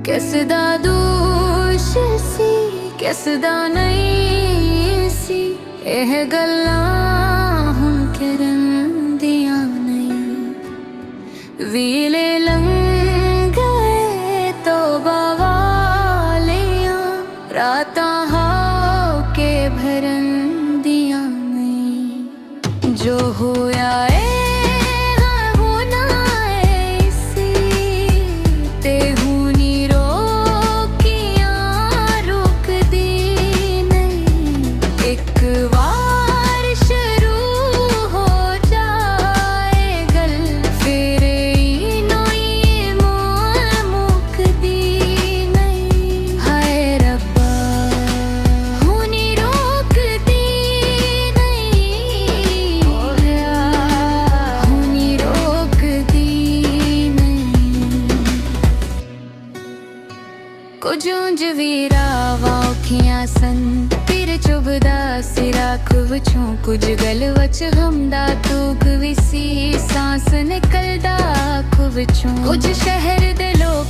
किस दा दोष सी किस दा नहीं सी, एह गल्लां हुण करन दियां नहीं। वीले लंघ गए तौबा वालियां, रातां हाओ के भरन दियां नहीं। जो होया कुछ वीरावां औखियां सन, फिर चुभदा सिरा खुवचों कुछ गल वच हमदा तूक भी सी, सांस निकलदा खुवचों। कुछ शहर दे लोग